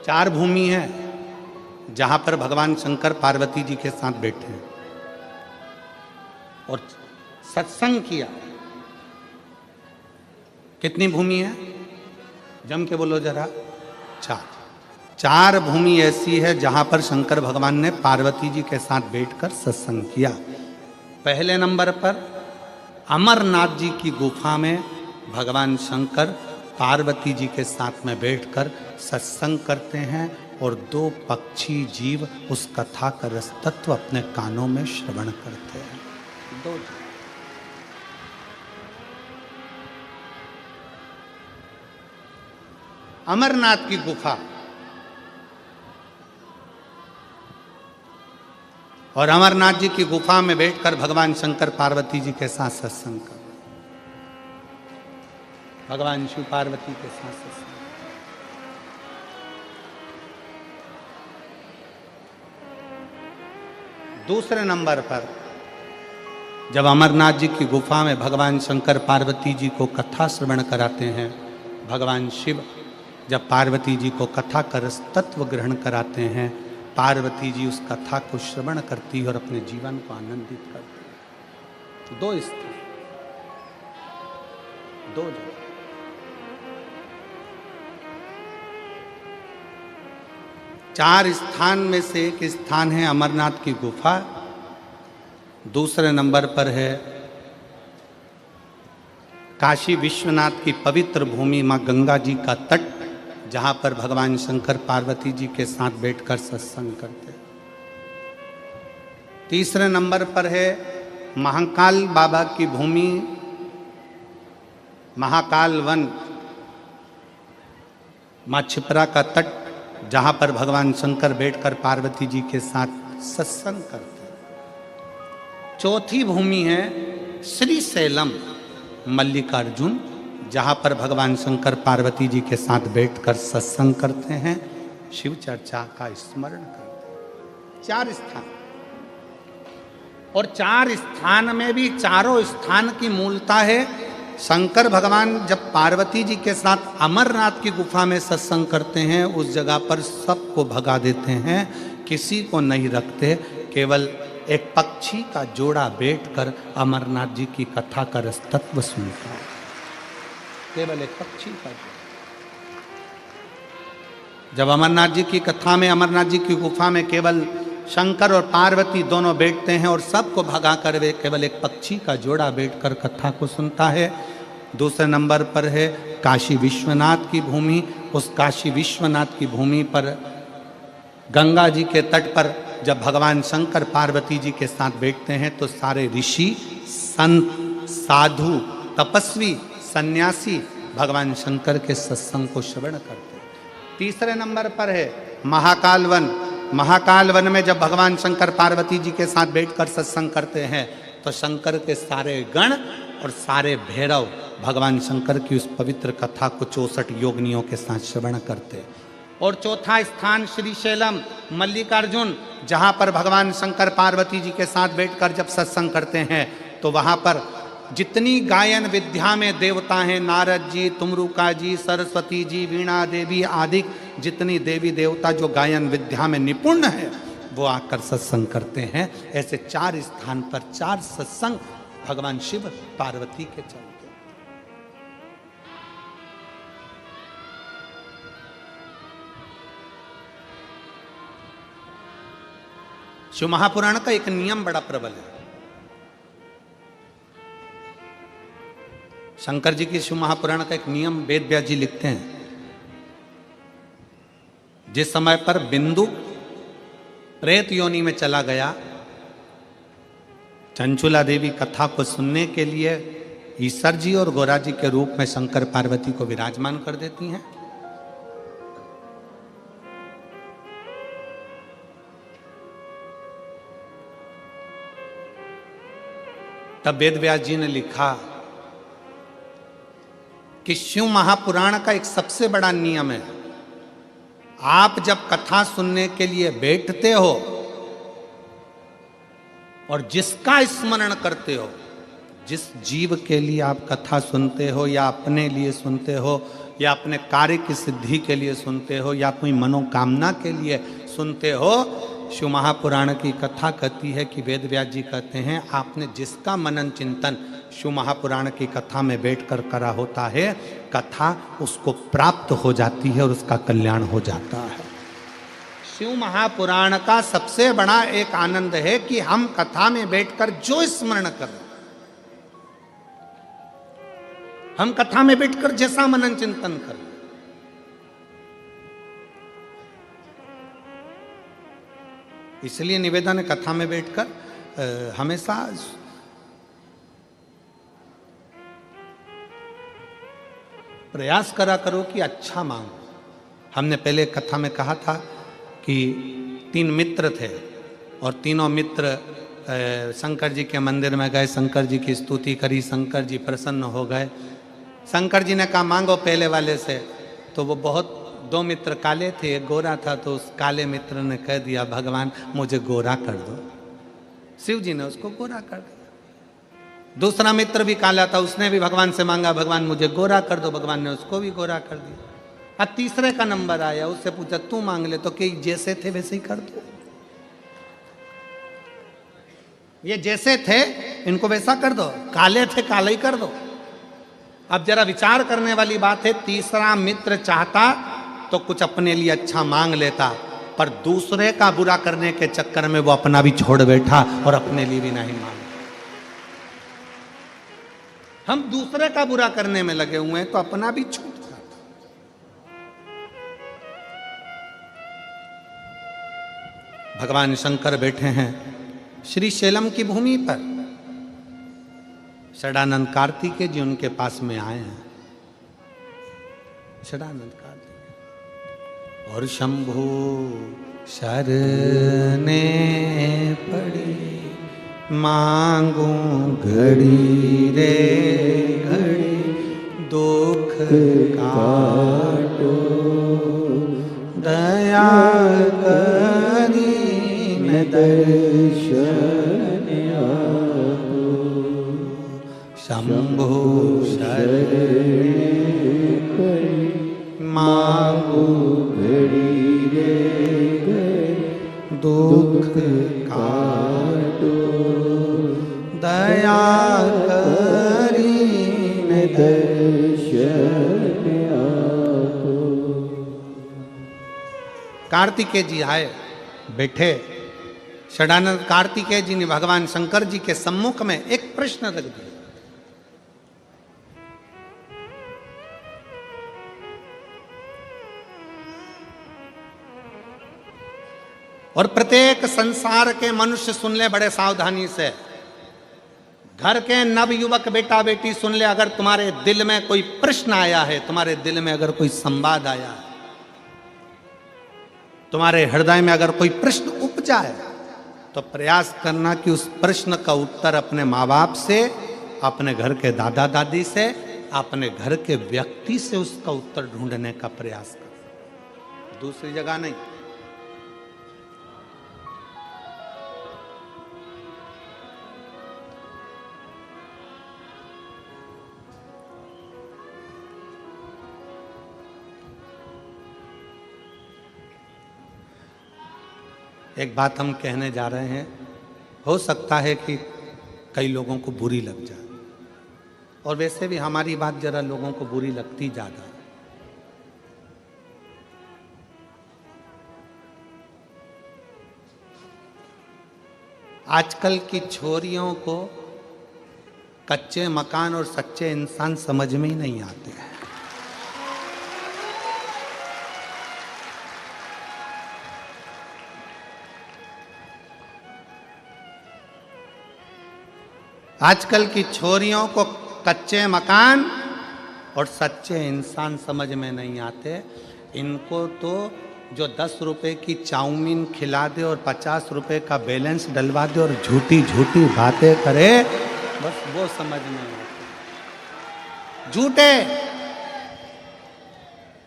चार भूमि है जहां पर भगवान शंकर पार्वती जी के साथ बैठे हैं और सत्संग किया। कितनी भूमि है? जम के बोलो जरा। चार भूमि ऐसी है जहां पर शंकर भगवान ने पार्वती जी के साथ बैठकर सत्संग किया। पहले नंबर पर अमरनाथ जी की गुफा में भगवान शंकर पार्वती जी के साथ में बैठकर सत्संग करते हैं और दो पक्षी जीव उस कथा का रस तत्व अपने कानों में श्रवण करते हैं। दो जीव। अमरनाथ की गुफा और अमरनाथ जी की गुफा में बैठकर भगवान शंकर पार्वती जी के साथ सत्संग कर, भगवान शिव पार्वती के साथ सत्संग। दूसरे नंबर पर जब अमरनाथ जी की गुफा में भगवान शंकर पार्वती जी को कथा श्रवण कराते हैं, भगवान शिव जब पार्वती जी को कथा का रस तत्व ग्रहण कराते हैं, पार्वती जी उस कथा को श्रवण करती है और अपने जीवन को आनंदित करती है। दो स्थान, दो जगह। चार स्थान में से एक स्थान है अमरनाथ की गुफा। दूसरे नंबर पर है काशी विश्वनाथ की पवित्र भूमि मां गंगा जी का तट, जहां पर भगवान शंकर पार्वती जी के साथ बैठकर सत्संग करते। तीसरे नंबर पर है महाकाल बाबा की भूमि, महाकाल वन, मां छिपरा का तट, जहां पर भगवान शंकर बैठकर पार्वती जी के साथ सत्संग करते। चौथी भूमि है श्री शैलम मल्लिकार्जुन, जहां पर भगवान शंकर पार्वती जी के साथ बैठकर सत्संग करते हैं, शिव चर्चा का स्मरण करते हैं। चार स्थान, और चार स्थान में भी चारों स्थान की मूलता है। शंकर भगवान जब पार्वती जी के साथ अमरनाथ की गुफा में सत्संग करते हैं, उस जगह पर सबको भगा देते हैं, किसी को नहीं रखते। केवल एक पक्षी का जोड़ा बैठकर अमरनाथ जी की कथा का रस तत्व सुनता है। केवल एक पक्षी का जोड़ा। जब अमरनाथ जी की कथा में, अमरनाथ जी की गुफा में केवल शंकर और पार्वती दोनों बैठते हैं और सबको भगा कर वे केवल एक पक्षी का जोड़ा बैठकर कथा को सुनता है। दूसरे नंबर पर है काशी विश्वनाथ की भूमि। उस काशी विश्वनाथ की भूमि पर गंगा जी के तट पर जब भगवान शंकर पार्वती जी के साथ बैठते हैं तो सारे ऋषि, संत, साधु, तपस्वी, सन्यासी भगवान शंकर के सत्संग को श्रवण करते हैं। तीसरे नंबर पर है महाकाल वन। महाकाल वन में जब भगवान शंकर पार्वती जी के साथ बैठकर सत्संग करते हैं तो शंकर के सारे गण और सारे भैरव भगवान शंकर की उस पवित्र कथा को 64 योगिनियों के साथ श्रवण करते। और चौथा स्थान श्री शैलम मल्लिकार्जुन, जहाँ पर भगवान शंकर पार्वती जी के साथ बैठकर जब सत्संग करते हैं तो वहाँ पर जितनी गायन विद्या में देवता हैं, नारद जी, तुमरुका जी, सरस्वती जी, वीणा देवी आदि जितनी देवी देवता जो गायन विद्या में निपुण है, वो आकर सत्संग करते हैं। ऐसे चार स्थान पर चार सत्संग भगवान शिव पार्वती के चलते। शिव महापुराण का एक नियम बड़ा प्रबल है। शंकर जी की शिव महापुराण का एक नियम वेद व्यास जी लिखते हैं, जिस समय पर बिंदु प्रेत योनि में चला गया, चंचुला देवी कथा को सुनने के लिए ईश्वर जी और गौरा जी के रूप में शंकर पार्वती को विराजमान कर देती हैं। तब वेद व्यास जी ने लिखा कि शिव महापुराण का एक सबसे बड़ा नियम है, आप जब कथा सुनने के लिए बैठते हो और जिसका स्मरण करते हो, जिस जीव के लिए आप कथा सुनते हो या अपने लिए सुनते हो या अपने कार्य की सिद्धि के लिए सुनते हो या कोई मनोकामना के लिए सुनते हो, शिव महापुराण की कथा कहती है कि वेद व्यास जी कहते हैं आपने जिसका मनन चिंतन शिव महापुराण की कथा में बैठकर करा होता है, कथा उसको प्राप्त हो जाती है और उसका कल्याण हो जाता है। शिव महापुराण का सबसे बड़ा एक आनंद है कि हम कथा में बैठकर जो स्मरण करें, हम कथा में बैठकर जैसा मनन चिंतन करें, इसलिए निवेदन है कथा में बैठकर हमेशा प्रयास करा करो कि अच्छा मांगो। हमने पहले कथा में कहा था कि 3 मित्र थे और तीनों मित्र शंकर जी के मंदिर में गए, शंकर जी की स्तुति करी, शंकर जी प्रसन्न हो गए। शंकर जी ने कहा मांगो पहले वाले से, तो वो बहुत 2 मित्र काले थे, एक गोरा था, तो उस काले मित्र ने कह दिया भगवान मुझे गोरा कर दो। शिव जी ने उसको गोरा कर दिया। दूसरा मित्र भी काला था, उसने भी भगवान से मांगा भगवान मुझे गोरा कर दो, भगवान ने उसको भी गोरा कर दिया। अब तीसरे का नंबर आया, उससे पूछा तू मांग ले, तो कि जैसे थे वैसे ही कर दो, ये जैसे थे इनको वैसा कर दो, काले थे काला ही कर दो। अब जरा विचार करने वाली बात है, तीसरा मित्र चाहता तो कुछ अपने लिए अच्छा मांग लेता, पर दूसरे का बुरा करने के चक्कर में वो अपना भी छोड़ बैठा और अपने लिए भी नहीं मांगा। हम दूसरे का बुरा करने में लगे हुए हैं तो अपना भी छूट जाता। भगवान शंकर बैठे हैं श्री शैलम की भूमि पर, षडानंद कार्तिकेय जी उनके पास में आए हैं। षडानंद कार्तिकेय और शंभु शरने पड़ी, मांगू घड़ी रे घड़ी, दुख काटो दया करी न दर्शन आपो, शंभु शरणे पड़ी, मांगू घड़ी रे घड़ी, दुख काटो दया करी न दर्शन आपो। कार्तिकेय जी आए, बैठे। षडानंद कार्तिकेय जी ने भगवान शंकर जी के सम्मुख में एक प्रश्न रख दिया। और प्रत्येक संसार के मनुष्य सुन ले बड़े सावधानी से, घर के नवयुवक बेटा बेटी सुन ले, अगर तुम्हारे दिल में कोई प्रश्न आया है, तुम्हारे दिल में अगर कोई संवाद आया है, तुम्हारे हृदय में अगर कोई प्रश्न उपजा है, तो प्रयास करना कि उस प्रश्न का उत्तर अपने माँ बाप से, अपने घर के दादा दादी से, अपने घर के व्यक्ति से उसका उत्तर ढूंढने का प्रयास कर, दूसरी जगह नहीं। एक बात हम कहने जा रहे हैं, हो सकता है कि कई लोगों को बुरी लग जाए, और वैसे भी हमारी बात जरा लोगों को बुरी लगती ज़्यादा। आजकल की छोरियों को कच्चे मकान और सच्चे इंसान समझ में ही नहीं आते हैं। आजकल की छोरियों को कच्चे मकान और सच्चे इंसान समझ में नहीं आते। इनको तो जो 10 रुपए की चाउमीन खिला दे और 50 रुपए का बैलेंस डलवा दे और झूठी झूठी बातें करे, बस वो समझ में आते। झूठे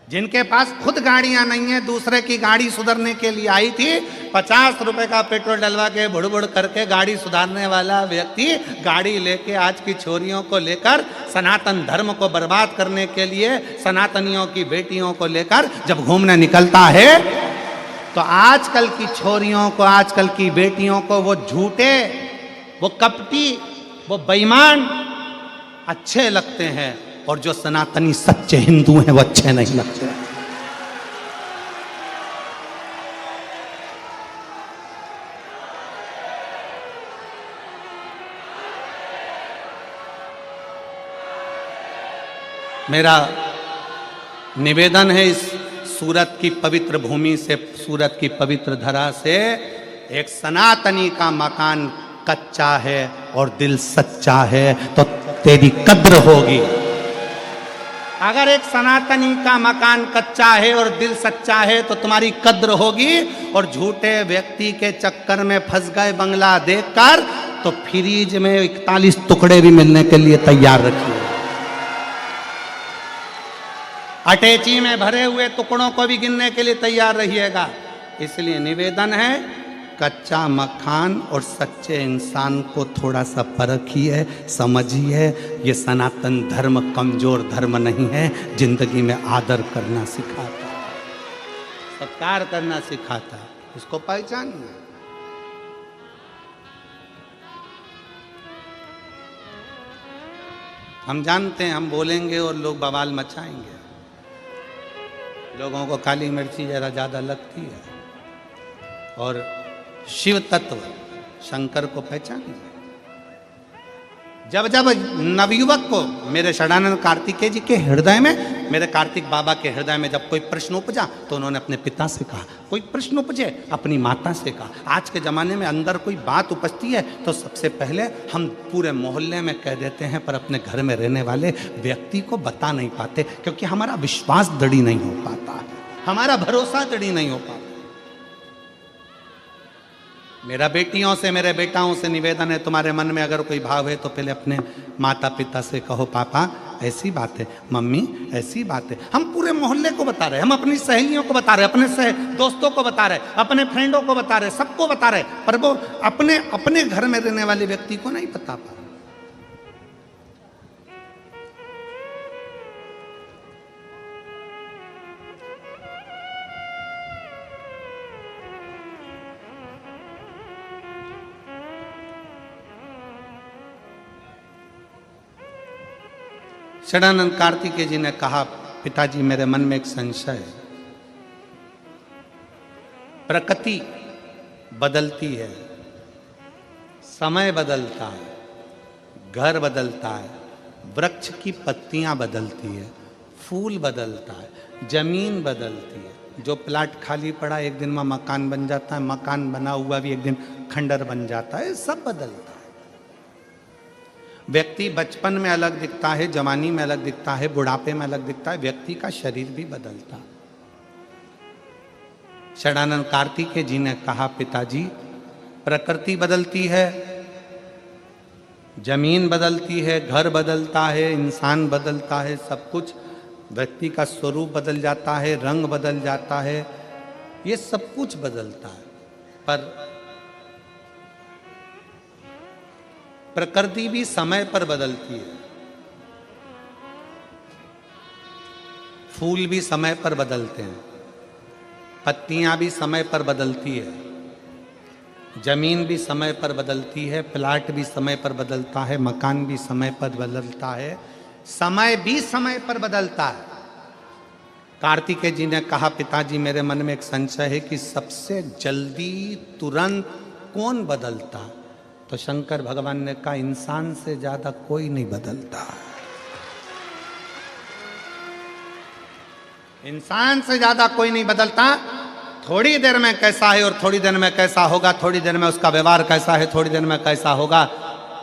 जिनके पास खुद गाड़ियां नहीं है, दूसरे की गाड़ी सुधारने के लिए आई थी, 50 रुपए का पेट्रोल डलवा के बुड़ बुड़ करके गाड़ी सुधारने वाला व्यक्ति गाड़ी लेके आज की छोरियों को लेकर सनातन धर्म को बर्बाद करने के लिए सनातनियों की बेटियों को लेकर जब घूमने निकलता है, तो आजकल की छोरियों को, आजकल की बेटियों को वो झूठे, वो कपटी, वो बेईमान अच्छे लगते हैं, और जो सनातनी सच्चे हिंदू हैं वो अच्छे नहीं लगते। मेरा निवेदन है इस सूरत की पवित्र भूमि से, सूरत की पवित्र धरा से, एक सनातनी का मकान कच्चा है और दिल सच्चा है तो तेरी कद्र होगी। अगर एक सनातनी का मकान कच्चा है और दिल सच्चा है तो तुम्हारी कद्र होगी, और झूठे व्यक्ति के चक्कर में फंस गए बंगला देखकर तो फ्रीज में 41 टुकड़े भी मिलने के लिए तैयार रखिए। अटैची में भरे हुए टुकड़ों को भी गिनने के लिए तैयार रहिएगा। इसलिए निवेदन है, कच्चा मकान और सच्चे इंसान को थोड़ा सा परखिए, समझिए। ये सनातन धर्म कमजोर धर्म नहीं है, जिंदगी में आदर करना सिखाता है, सत्कार करना सिखाता है, इसको पहचानिए। हम जानते हैं हम बोलेंगे और लोग बवाल मचाएंगे, लोगों को काली मिर्ची जरा ज़्यादा लगती है, और शिव तत्व शंकर को पहचानिए। जब जब नवयुवक को, मेरे षडानंद कार्तिकेय जी के हृदय में, मेरे कार्तिक बाबा के हृदय में जब कोई प्रश्न उपजा तो उन्होंने अपने पिता से कहा, कोई प्रश्न उपजे अपनी माता से कहा। आज के ज़माने में अंदर कोई बात उपजती है तो सबसे पहले हम पूरे मोहल्ले में कह देते हैं, पर अपने घर में रहने वाले व्यक्ति को बता नहीं पाते, क्योंकि हमारा विश्वास दृढ़ नहीं हो पाता है, हमारा भरोसा दृढ़ नहीं हो पाता। मेरा बेटियों से, मेरे बेटाओं से निवेदन है, तुम्हारे मन में अगर कोई भाव है तो पहले अपने माता पिता से कहो, पापा ऐसी बात है, मम्मी ऐसी बात है। हम पूरे मोहल्ले को बता रहे, हम अपनी सहेलियों को बता रहे, अपने दोस्तों को बता रहे, अपने फ्रेंडों को बता रहे, सबको बता रहे, पर वो अपने अपने घर में रहने वाले व्यक्ति को नहीं बता पा। षडानंद कार्तिकेय जी ने कहा, पिताजी मेरे मन में एक संशय है, प्रकृति बदलती है, समय बदलता है, घर बदलता है, वृक्ष की पत्तियां बदलती है, फूल बदलता है, जमीन बदलती है। जो प्लाट खाली पड़ा एक दिन में मकान बन जाता है, मकान बना हुआ भी एक दिन खंडर बन जाता है, सब बदलता है। व्यक्ति बचपन में अलग दिखता है, जवानी में अलग दिखता है, बुढ़ापे में अलग दिखता है, व्यक्ति का शरीर भी बदलता है। षडानंद कार्तिकेय जी ने कहा, पिताजी प्रकृति बदलती है, जमीन बदलती है, घर बदलता है, इंसान बदलता है, सब कुछ, व्यक्ति का स्वरूप बदल जाता है, रंग बदल जाता है, ये सब कुछ बदलता है, पर प्रकृति भी समय पर बदलती है। फूल भी समय पर बदलते हैं, पत्तियां भी समय पर बदलती है, जमीन भी समय पर बदलती है, प्लाट भी समय पर बदलता है, मकान भी समय पर बदलता है, समय भी समय पर बदलता है। कार्तिकेय जी ने कहा, पिताजी मेरे मन में एक संशय है कि सबसे जल्दी तुरंत कौन बदलता? तो शंकर भगवान ने कहा, इंसान से ज्यादा कोई नहीं बदलता। इंसान से ज्यादा कोई नहीं बदलता। थोड़ी देर में कैसा है और थोड़ी देर में कैसा होगा, थोड़ी देर में उसका व्यवहार कैसा है, थोड़ी देर में कैसा होगा,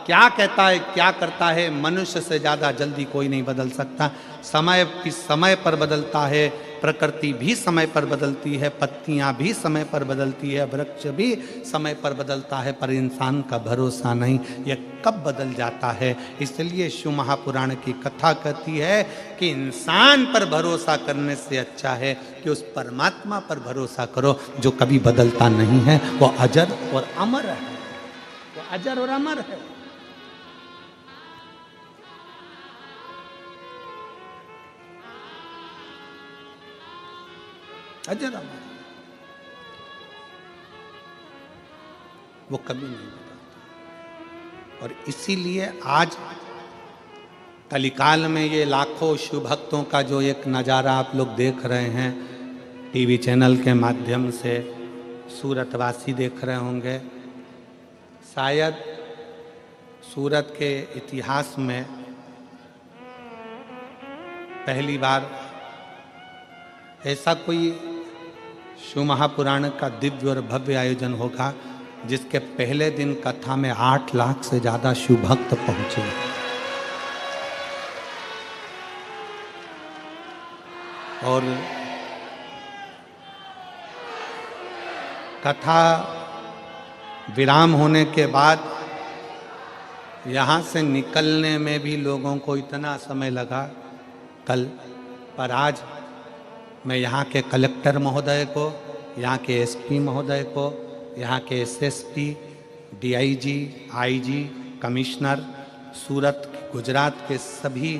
क्या कहता है, क्या करता है, मनुष्य से ज्यादा जल्दी कोई नहीं बदल सकता। समय किस समय पर बदलता है प्रकृति भी समय पर बदलती है, पत्तियां भी समय पर बदलती है, वृक्ष भी समय पर बदलता है, पर इंसान का भरोसा नहीं, यह कब बदल जाता है। इसलिए शिव महापुराण की कथा कहती है कि इंसान पर भरोसा करने से अच्छा है कि उस परमात्मा पर भरोसा करो जो कभी बदलता नहीं है, वो अजर और अमर है, वो अजर और अमर है। अजर अमर, वो कभी नहीं बदलता। और इसीलिए आज कलिकाल में ये लाखों शिव भक्तों का जो एक नज़ारा आप लोग देख रहे हैं टीवी चैनल के माध्यम से, सूरतवासी देख रहे होंगे, शायद सूरत के इतिहास में पहली बार ऐसा कोई शिव महापुराण का दिव्य और भव्य आयोजन होगा जिसके पहले दिन कथा में 8 लाख से ज्यादा शिव भक्त पहुंचे। और कथा विराम होने के बाद यहाँ से निकलने में भी लोगों को इतना समय लगा कल, पर आज मैं यहाँ के कलेक्टर महोदय को, यहाँ के एसपी महोदय को, यहाँ के एसएसपी, डीआईजी, आईजी, कमिश्नर, सूरत, गुजरात के सभी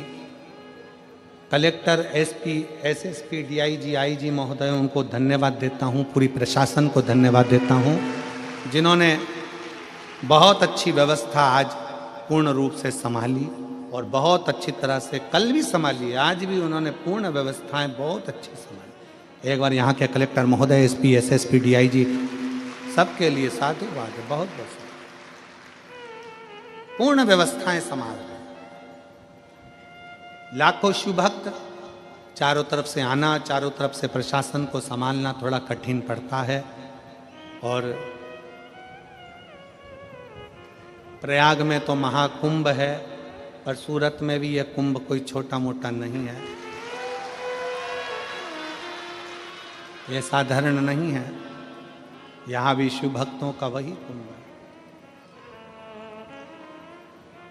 collector, SP, SSP, DIG, IG महोदय, उनको धन्यवाद देता हूँ। पूरी प्रशासन को धन्यवाद देता हूँ जिन्होंने बहुत अच्छी व्यवस्था आज पूर्ण रूप से संभाली और बहुत अच्छी तरह से कल भी संभाली, आज भी उन्होंने पूर्ण व्यवस्थाएं बहुत अच्छी संभाली। एक बार यहाँ के कलेक्टर महोदय, एसपी, एसएसपी, डीआईजी सबके लिए साधुवाद है, बहुत बहुत पूर्ण व्यवस्थाएं संभाल रहे। लाखों शिव भक्त, चारों तरफ से आना, चारों तरफ से प्रशासन को संभालना थोड़ा कठिन पड़ता है। और प्रयाग में तो महाकुंभ है, पर सूरत में भी यह कुंभ कोई छोटा मोटा नहीं है, यह साधारण नहीं है, यहाँ भी शिव भक्तों का वही कुंभ है।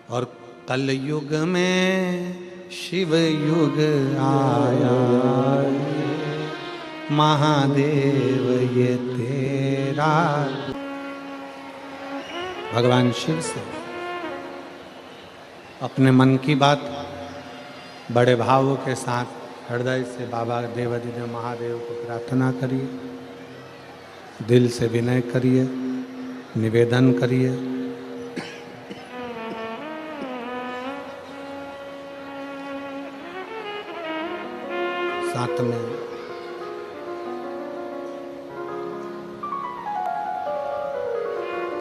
और कल युग में शिव युग आया, महादेव ये तेरा। भगवान शिव से अपने मन की बात बड़े भावों के साथ हृदय से बाबा देवाधिदेव महादेव को प्रार्थना करिए, दिल से विनय करिए, निवेदन करिए। साथ में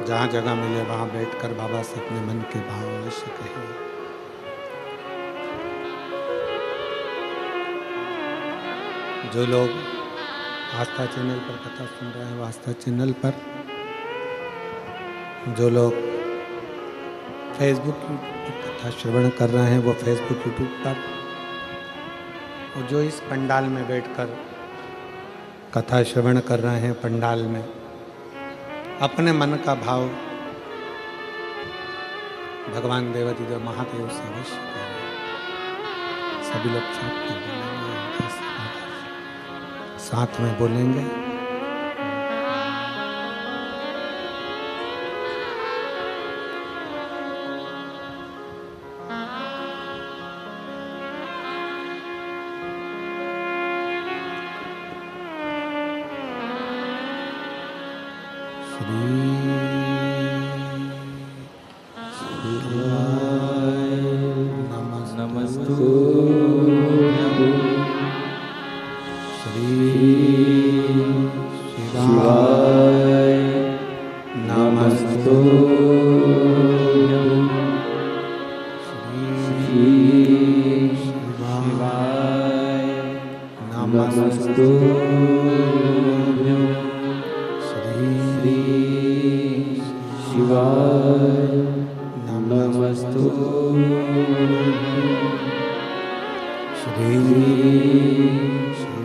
जहाँ जगह मिले वहाँ बैठकर बाबा से अपने मन के भाव अवश्य कहिए। जो लोग आस्था चैनल पर कथा सुन रहे हैं वो आस्था चैनल पर, जो लोग फेसबुक पर कथा श्रवण कर रहे हैं वो फेसबुक, यूट्यूब पर, और जो इस पंडाल में बैठकर कथा श्रवण कर रहे हैं पंडाल में, अपने मन का भाव भगवान देवाधिदेव महादेव से अवश्य करें। सभी लोग साथ में बोलेंगे।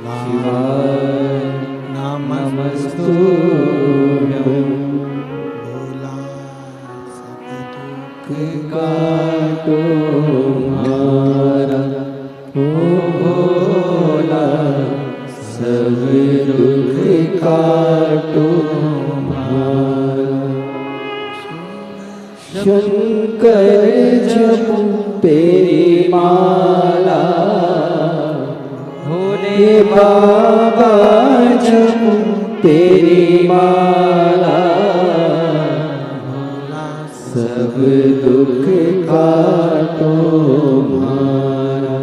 शिवाय नमस्तुभ्यं भोला सब दुख काटो हमारा ओ भोला सब दुख काटो हमारा। शंकर जपो तेरी माला भोले बाबा जपो तेरी माला सब दुख काटो हमारा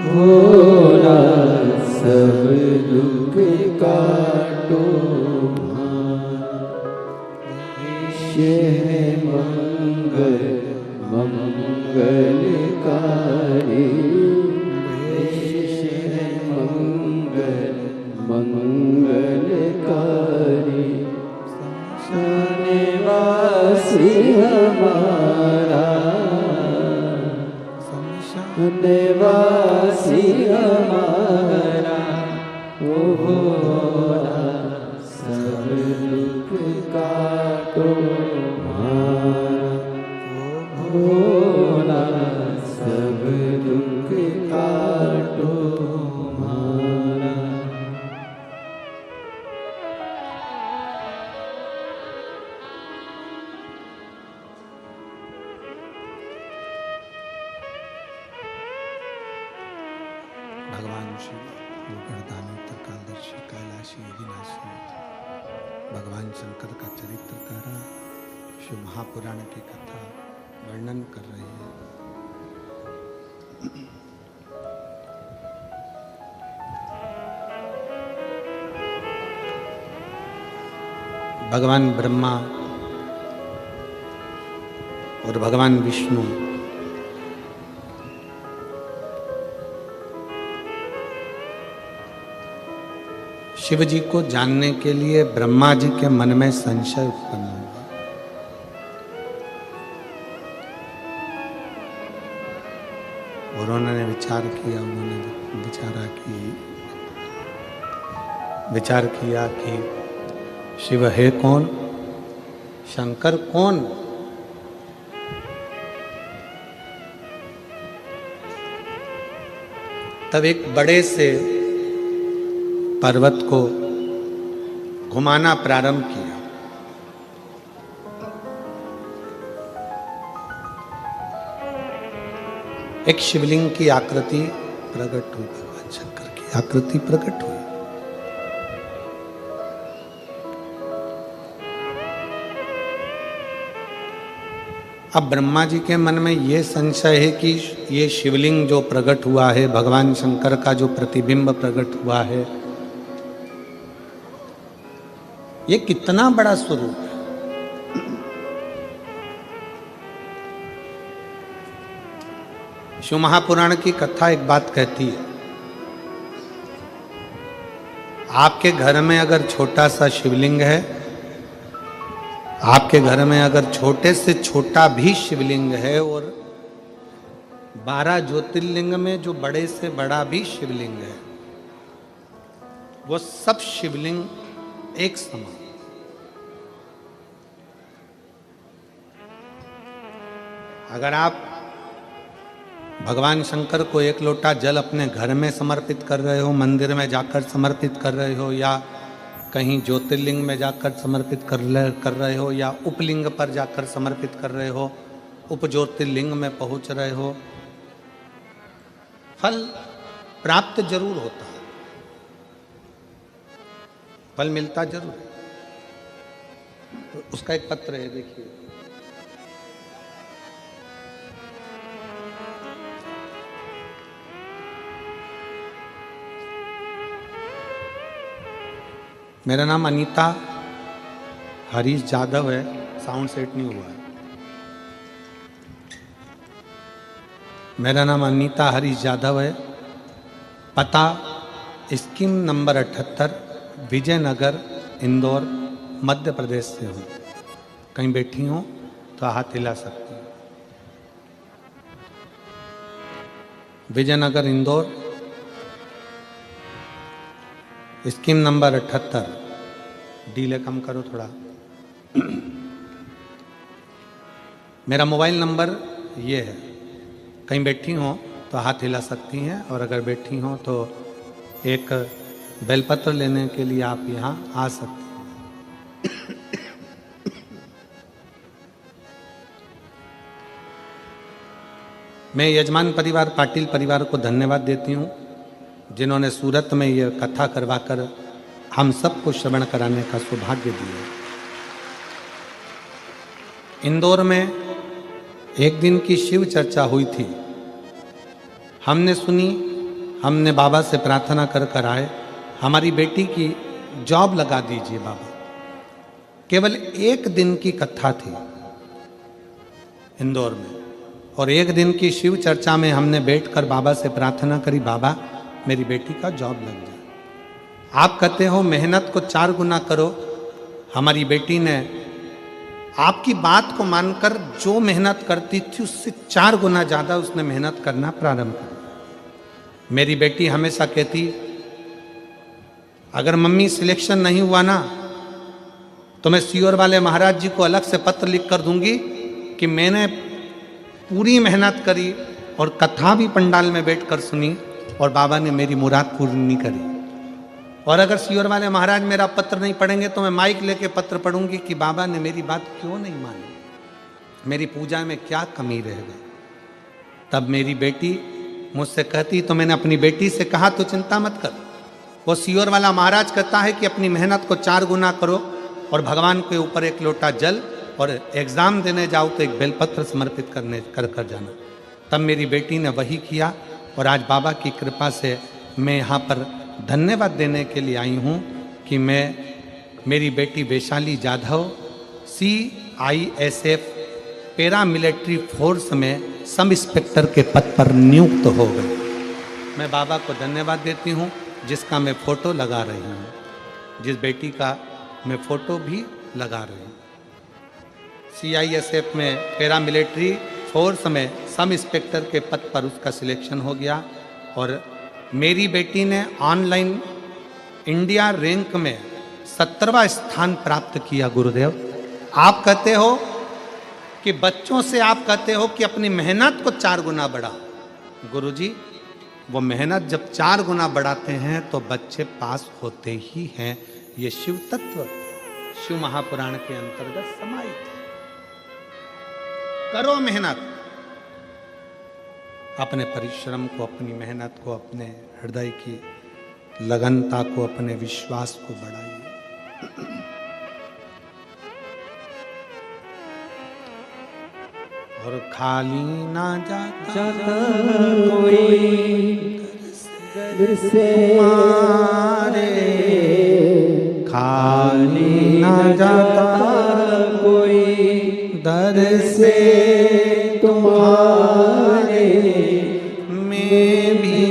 भोला सब दुख काटो हमारा। मंगल मंगलकारी मंगल मंगलकारी निवासी हमारा निवासी हमारा ओ भोला सब दुख काटो हमारा ओ भोला सब दुख काटो हमारा। भगवान शिव गोकर्णदानी त्रिकालदर्शी कैलाशी अविनाशी भगवान शंकर का चरित्र कह रहा है। शिव महापुराण की कथा वर्णन कर रही है। भगवान ब्रह्मा और भगवान विष्णु शिव जी को जानने के लिए ब्रह्मा जी के मन में संशय उत्पन्न हुआ। और उन्होंने विचार किया, विचार किया कि शिव है कौन, शंकर कौन। तब एक बड़े से पर्वत को घुमाना प्रारंभ किया। एक शिवलिंग की आकृति प्रकट हुई, भगवान शंकर की आकृति प्रकट हुई। अब ब्रह्मा जी के मन में यह संशय है कि ये शिवलिंग जो प्रकट हुआ है, भगवान शंकर का जो प्रतिबिंब प्रकट हुआ है, ये कितना बड़ा स्वरूप है। शिव महापुराण की कथा एक बात कहती है, आपके घर में अगर छोटा सा शिवलिंग है, आपके घर में अगर छोटे से छोटा भी शिवलिंग है, और 12 ज्योतिर्लिंग में जो बड़े से बड़ा भी शिवलिंग है, वो सब शिवलिंग एक समान। अगर आप भगवान शंकर को एक लोटा जल अपने घर में समर्पित कर रहे हो, मंदिर में जाकर समर्पित कर रहे हो, या कहीं ज्योतिर्लिंग में जाकर समर्पित कर रहे हो, या उपलिंग पर जाकर समर्पित कर रहे हो, उप ज्योतिर्लिंग में पहुंच रहे हो, फल प्राप्त जरूर होता है, फल मिलता जरूर है। तो उसका एक पत्र है, देखिए। मेरा नाम अनीता हरीश जाधव है, साउंड सेट नहीं हुआ है। मेरा नाम अनीता हरीश जाधव है, पता स्कीम नंबर 78 विजयनगर इंदौर मध्य प्रदेश से हूँ। कहीं बैठी हूँ तो हाथ हिला सकती हूँ। Vijaynagar Indore scheme number 78। Delay कम करो थोड़ा। मेरा मोबाइल नंबर ये है, कहीं बैठी हो तो हाथ हिला सकती हैं, और अगर बैठी हो तो एक बेलपत्र लेने के लिए आप यहाँ आ सकते हैं। मैं यजमान परिवार पाटिल परिवार को धन्यवाद देती हूँ, जिन्होंने सूरत में ये कथा करवाकर हम सबको श्रवण कराने का सौभाग्य दिया। इंदौर में एक दिन की शिव चर्चा हुई थी, हमने सुनी, हमने बाबा से प्रार्थना कर कर आए, हमारी बेटी की जॉब लगा दीजिए बाबा। केवल एक दिन की कथा थी इंदौर में, और एक दिन की शिव चर्चा में हमने बैठकर बाबा से प्रार्थना करी, बाबा मेरी बेटी का जॉब लग जाए। आप कहते हो मेहनत को 4 गुना करो, हमारी बेटी ने आपकी बात को मानकर जो मेहनत करती थी उससे 4 गुना ज़्यादा उसने मेहनत करना प्रारंभ कर। मेरी बेटी हमेशा कहती, अगर मम्मी सिलेक्शन नहीं हुआ ना तो मैं सीहोर वाले महाराज जी को अलग से पत्र लिख कर दूंगी कि मैंने पूरी मेहनत करी और कथा भी पंडाल में बैठकर सुनी और बाबा ने मेरी मुराद पूरी नहीं करी। और अगर सीहोर वाले महाराज मेरा पत्र नहीं पढ़ेंगे तो मैं माइक लेके पत्र पढ़ूंगी कि बाबा ने मेरी बात क्यों नहीं मानी, मेरी पूजा में क्या कमी रह गई। तब मेरी बेटी मुझसे कहती, तो मैंने अपनी बेटी से कहा तो चिंता मत कर, वो सीहोर वाला महाराज कहता है कि अपनी मेहनत को 4 गुना करो और भगवान के ऊपर एक लोटा जल, और एग्ज़ाम देने जाओ तो एक बेलपत्र समर्पित कर जाना। तब मेरी बेटी ने वही किया, और आज बाबा की कृपा से मैं यहाँ पर धन्यवाद देने के लिए आई हूँ कि मेरी बेटी Vaishali Jadhav CISF paramilitary force में सब इंस्पेक्टर के पद पर नियुक्त हो गई। मैं बाबा को धन्यवाद देती हूँ, जिसका मैं फ़ोटो लगा रही हूँ, जिस बेटी का मैं फ़ोटो भी लगा रही हूँ। CISF में पैरामिलिट्री फोर्स में सब इंस्पेक्टर के पद पर उसका सिलेक्शन हो गया, और मेरी बेटी ने ऑनलाइन इंडिया रैंक में 17वां स्थान प्राप्त किया। गुरुदेव, आप कहते हो कि बच्चों से आप कहते हो कि अपनी मेहनत को 4 गुना बढ़ा। गुरुजी, वो मेहनत जब 4 गुना बढ़ाते हैं तो बच्चे पास होते ही हैं। ये शिव तत्व शिव महापुराण के अंतर्गत समाहित है। करो मेहनत, अपने परिश्रम को, अपनी मेहनत को, अपने हृदय की लगनता को, अपने विश्वास को बढ़ाइए। और खाली ना जाता कोई दर से मारे, खाली ना जाता कोई दर से तुम्हारे, मैं भी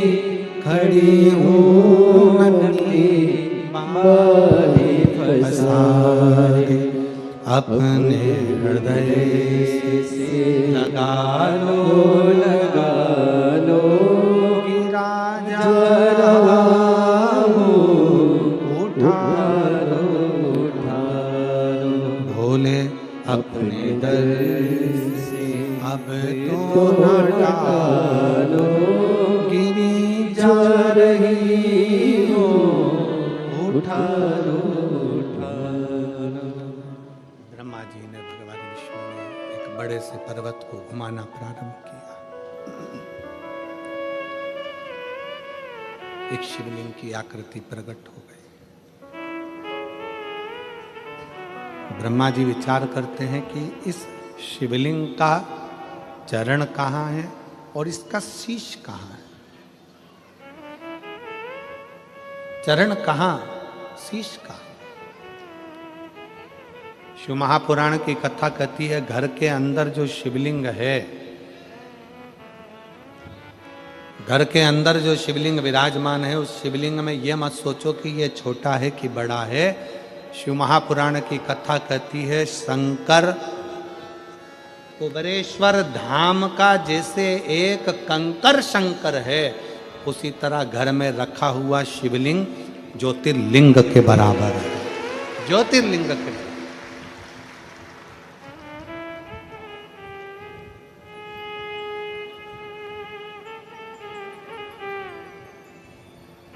खड़ी हूँ नन्ही बारी पसारे, अपने हृदय से लगा लो गिरा रहा हूँ, उठा लो भोले अपने दर से अब तो न डालो, गिरी जा रही हो, उठा लो। ब्रह्मा जी ने, भगवान विष्णु ने एक बड़े से पर्वत को घुमाना प्रारंभ किया। एक शिवलिंग की आकृति प्रकट हो गई। ब्रह्मा जी विचार करते हैं कि इस शिवलिंग का चरण कहाँ है और इसका शीश कहाँ है। चरण कहाँ, शीश कहाँ। शिव महापुराण की कथा कहती है, घर के अंदर जो शिवलिंग है, घर के अंदर जो शिवलिंग विराजमान है, उस शिवलिंग में यह मत सोचो कि यह छोटा है कि बड़ा है। शिव महापुराण की कथा कहती है, शंकर कुबेरेश्वर धाम का जैसे एक कंकर शंकर है, उसी तरह घर में रखा हुआ शिवलिंग ज्योतिर्लिंग के बराबर है, ज्योतिर्लिंग के बराबर।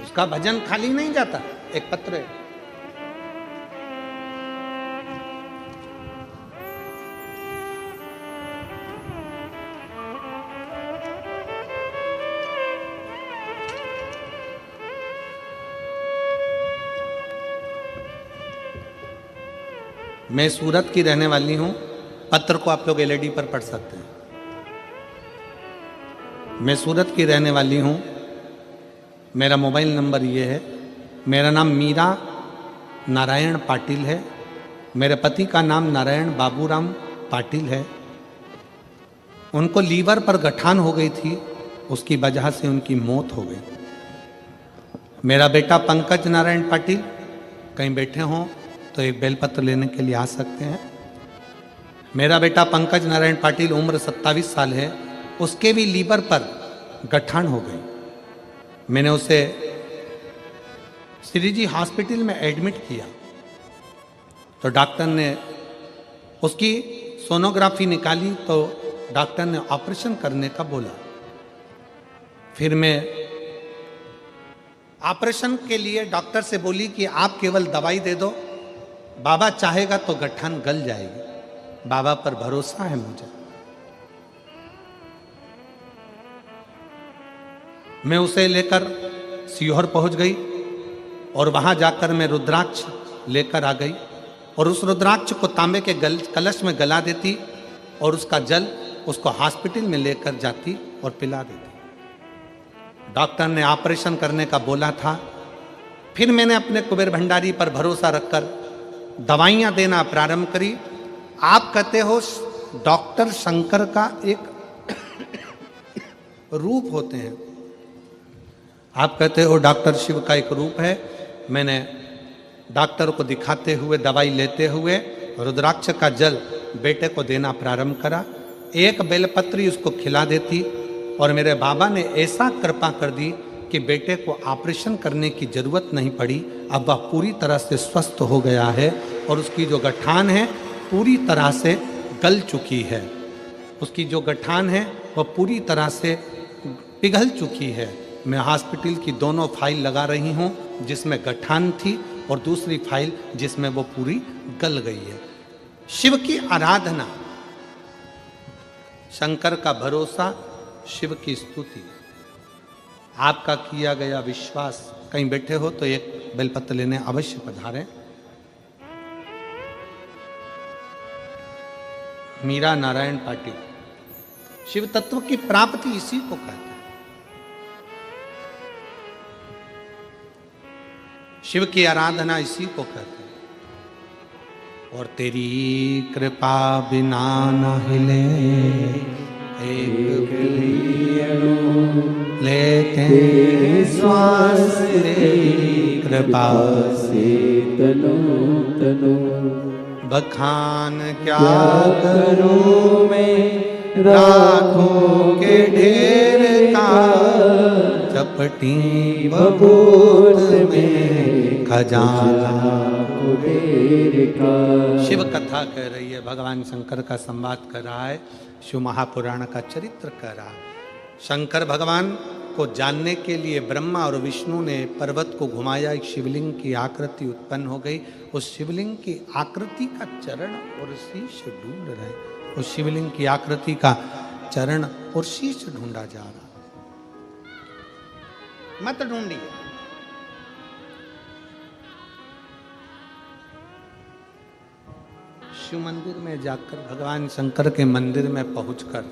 उसका भजन खाली नहीं जाता। एक पत्र है, मैं सूरत की रहने वाली हूं। पत्र को आप लोग एलईडी पर पढ़ सकते हैं। मैं सूरत की रहने वाली हूं। मेरा मोबाइल नंबर ये है। मेरा नाम मीरा नारायण पाटिल है। मेरे पति का नाम नारायण बाबूराम पाटिल है। उनको लीवर पर गठान हो गई थी, उसकी वजह से उनकी मौत हो गई। मेरा बेटा पंकज नारायण पाटिल कहीं बैठे हों तो एक बेलपत्र लेने के लिए आ सकते हैं। मेरा बेटा पंकज नारायण पाटिल, उम्र 27 साल है, उसके भी लीवर पर गठान हो गई। मैंने उसे श्रीजी हॉस्पिटल में एडमिट किया तो डॉक्टर ने उसकी सोनोग्राफी निकाली तो डॉक्टर ने ऑपरेशन करने का बोला। फिर मैं ऑपरेशन के लिए डॉक्टर से बोली कि आप केवल दवाई दे दो, बाबा चाहेगा तो गठान गल जाएगी। बाबा पर भरोसा है मुझे। मैं उसे लेकर सीहोर पहुंच गई और वहां जाकर मैं रुद्राक्ष लेकर आ गई और उस रुद्राक्ष को तांबे के कलश में गला देती और उसका जल उसको हॉस्पिटल में लेकर जाती और पिला देती। डॉक्टर ने ऑपरेशन करने का बोला था। फिर मैंने अपने कुबेर भंडारी पर भरोसा रखकर दवाइयां देना प्रारंभ करी। आप कहते हो डॉक्टर शंकर का एक रूप होते हैं, आप कहते हो डॉक्टर शिव का एक रूप है। मैंने डॉक्टर को दिखाते हुए, दवाई लेते हुए रुद्राक्ष का जल बेटे को देना प्रारंभ करा। एक बेलपत्री उसको खिला देती और मेरे बाबा ने ऐसा कृपा कर दी कि बेटे को ऑपरेशन करने की जरूरत नहीं पड़ी। अब वह पूरी तरह से स्वस्थ हो गया है और उसकी जो गठान है पूरी तरह से गल चुकी है। उसकी जो गठान है वह पूरी तरह से पिघल चुकी है। मैं हॉस्पिटल की दोनों फाइल लगा रही हूँ, जिसमें गठान थी और दूसरी फाइल जिसमें वो पूरी गल गई है। शिव की आराधना, शंकर का भरोसा, शिव की स्तुति, आपका किया गया विश्वास। कहीं बैठे हो तो एक बेलपत्र लेने अवश्य पधारें। मीरा नारायण पाटिल। शिव तत्व की प्राप्ति इसी को कहते हैं। शिव की आराधना इसी को कहते हैं। और तेरी कृपा बिना न हिले एक लेते श्वास तेरी कृपा से तनो तनो बखान क्या करूं मैं राखों के ढेर का चपटी बबूत में खजाना कुबेर का। शिव कथा कह रही है, भगवान शंकर का संवाद कर रहा है, शिव महापुराण का चरित्र कह रहा है। शंकर भगवान को जानने के लिए ब्रह्मा और विष्णु ने पर्वत को घुमाया, एक शिवलिंग की आकृति उत्पन्न हो गई। उस शिवलिंग की आकृति का चरण और शीश ढूंढ रहे, उस शिवलिंग की आकृति का चरण और शीश ढूंढा जा रहा। मत ढूंढिए, शिव मंदिर में जाकर, भगवान शंकर के मंदिर में पहुंचकर,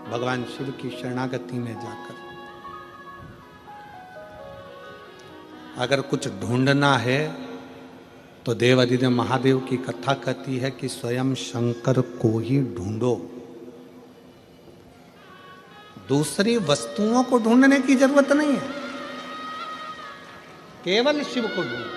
भगवान शिव की शरणागति में जाकर अगर कुछ ढूंढना है तो देवाधिदेव महादेव की कथा कहती है कि स्वयं शंकर को ही ढूंढो। दूसरी वस्तुओं को ढूंढने की जरूरत नहीं है, केवल शिव को ढूंढो।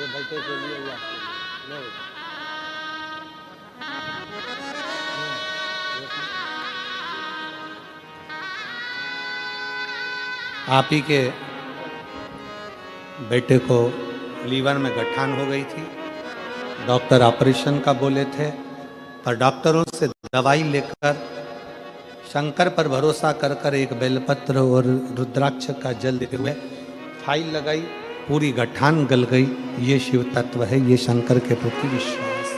बेटे के लिए या आपके लिए? नहीं। आप ही के बेटे को लीवर में गठान हो गई थी, डॉक्टर ऑपरेशन का बोले थे, पर डॉक्टरों से दवाई लेकर शंकर पर भरोसा कर कर एक बेलपत्र और रुद्राक्ष का जल देते हुए फाइल लगाई, पूरी गठान गल गई। ये शिव तत्व है, ये शंकर के प्रति विश्वास,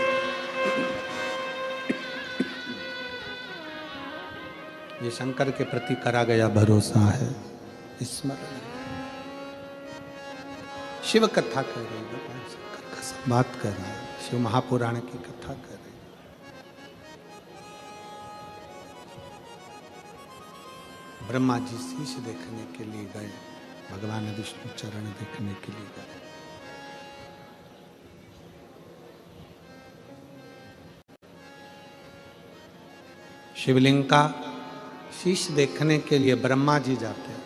ये शंकर के प्रति करा गया भरोसा है। स्मरण शिव कथा कर रही है, भगवान शंकर का संवाद कर रहा है, शिव महापुराण की कथा कर रही है। ब्रह्मा जी शीश देखने के लिए गए, भगवान विष्णु चरण देखने के लिए गए। शिवलिंग का शीश देखने के लिए ब्रह्मा जी जाते हैं,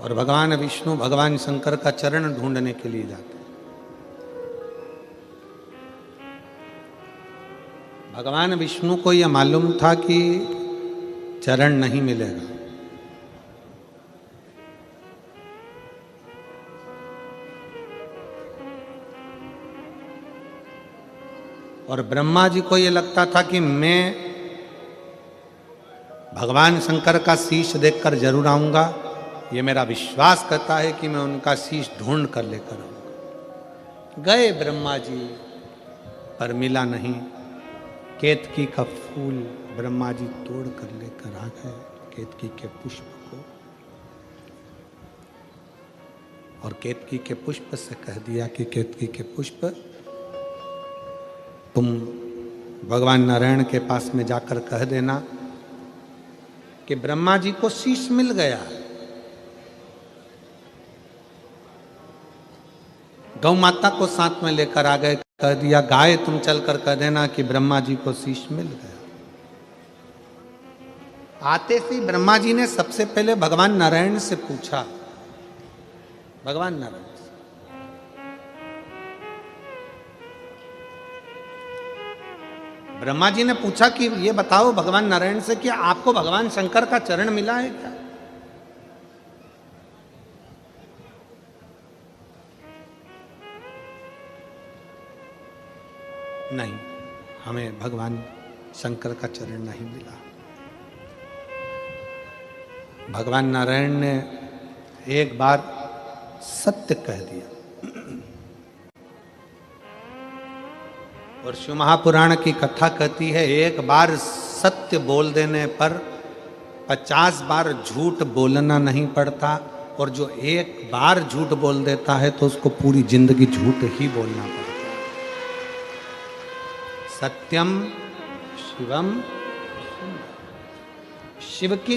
और भगवान विष्णु भगवान शंकर का चरण ढूंढने के लिए जाते हैं। भगवान विष्णु को यह मालूम था कि चरण नहीं मिलेगा, और ब्रह्मा जी को यह लगता था कि मैं भगवान शंकर का शीश देखकर जरूर आऊंगा, ये मेरा विश्वास करता है कि मैं उनका शीश ढूंढ कर लेकर आऊंगा। गए ब्रह्मा जी, पर मिला नहीं। केतकी का फूल ब्रह्मा जी तोड़ कर लेकर आ गए, केतकी के पुष्प को, और केतकी के पुष्प से कह दिया कि केतकी के पुष्प तुम भगवान नारायण के पास में जाकर कह देना कि ब्रह्मा जी को शीश मिल गया। गौ माता को साथ में लेकर आ गए, कह दिया गाय तुम चलकर कह देना कि ब्रह्मा जी को शीश मिल गया। आते से ब्रह्मा जी ने सबसे पहले भगवान नारायण से पूछा, भगवान नारायण से, ब्रह्मा जी ने पूछा कि ये बताओ भगवान नारायण से कि आपको भगवान शंकर का चरण मिला है क्या? नहीं, हमें भगवान शंकर का चरण नहीं मिला। भगवान नारायण ने एक बार सत्य कह दिया, और शिव महापुराण की कथा कहती है एक बार सत्य बोल देने पर 50 बार झूठ बोलना नहीं पड़ता, और जो एक बार झूठ बोल देता है तो उसको पूरी जिंदगी झूठ ही बोलना पड़ता है। सत्यम शिवम, शिव के